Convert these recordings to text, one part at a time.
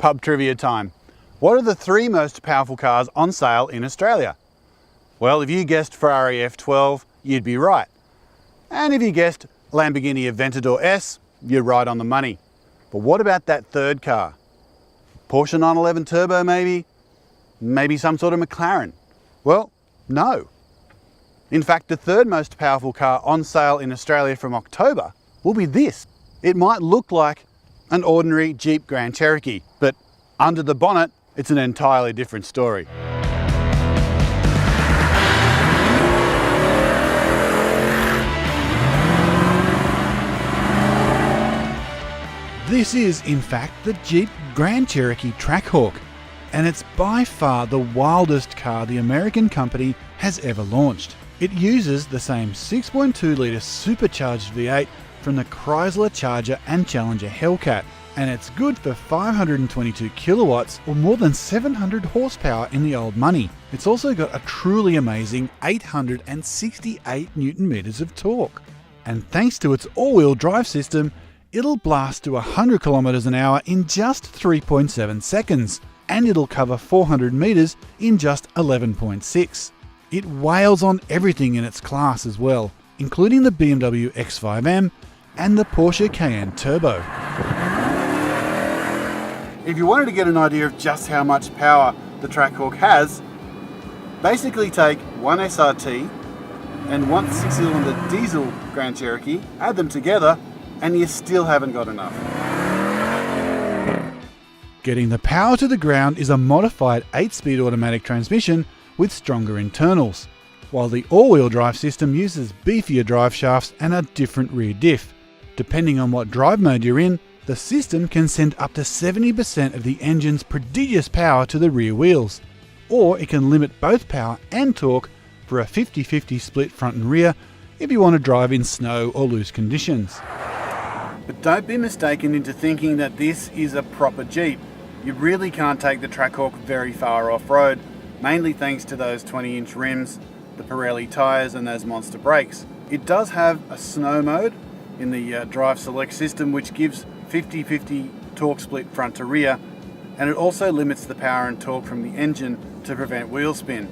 Pub trivia time. What are the 3 most powerful cars on sale in Australia? Well, if you guessed Ferrari F12, you'd be right. And if you guessed Lamborghini Aventador S, you're right on the money. But what about that third car? Porsche 911 Turbo maybe? Maybe some sort of McLaren? Well, no. In fact, the 3rd most powerful car on sale in Australia from October will be this. It might look like an ordinary Jeep Grand Cherokee, but under the bonnet, it's an entirely different story. This is, in fact, the Jeep Grand Cherokee Trackhawk, and it's by far the wildest car the American company has ever launched. It uses the same 6.2 litre supercharged V8 from the Chrysler Charger and Challenger Hellcat, and it's good for 522 kilowatts or more than 700 horsepower in the old money. It's also got a truly amazing 868 newton meters of torque. And thanks to its all-wheel drive system, it'll blast to 100 kilometers an hour in just 3.7 seconds, and it'll cover 400 meters in just 11.6. It wails on everything in its class as well, including the BMW X5M and the Porsche Cayenne Turbo. If you wanted to get an idea of just how much power the Trackhawk has, basically take one SRT and one 6-cylinder diesel Grand Cherokee, add them together, and you still haven't got enough. Getting the power to the ground is a modified 8-speed automatic transmission with stronger internals, while the all-wheel drive system uses beefier drive shafts and a different rear diff. Depending on what drive mode you're in, the system can send up to 70% of the engine's prodigious power to the rear wheels, or it can limit both power and torque for a 50-50 split front and rear if you want to drive in snow or loose conditions. But don't be mistaken into thinking that this is a proper Jeep. You really can't take the Trackhawk very far off-road, mainly thanks to those 20-inch rims, the Pirelli tyres and those monster brakes. It does have a snow mode in the drive select system, which gives 50-50 torque split front to rear, and it also limits the power and torque from the engine to prevent wheel spin.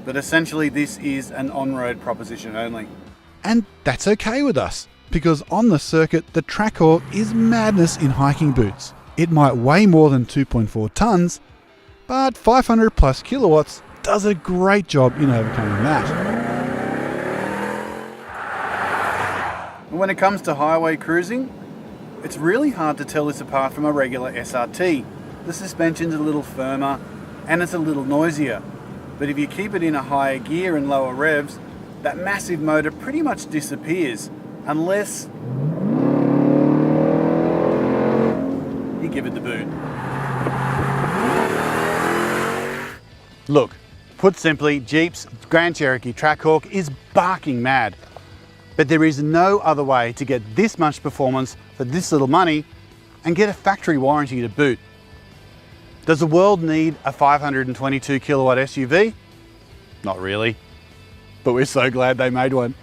But essentially this is an on-road proposition only. And that's okay with us, because on the circuit the Trackhawk is madness in hiking boots. It might weigh more than 2.4 tonnes, but 500 plus kilowatts does a great job in overcoming that. When it comes to highway cruising, it's really hard to tell this apart from a regular SRT. The suspension's a little firmer and it's a little noisier, but if you keep it in a higher gear and lower revs, that massive motor pretty much disappears, unless you give it the boot. Look, put simply, Jeep's Grand Cherokee Trackhawk is barking mad. But there is no other way to get this much performance for this little money and get a factory warranty to boot. Does the world need a 522 kilowatt SUV? Not really, but we're so glad they made one.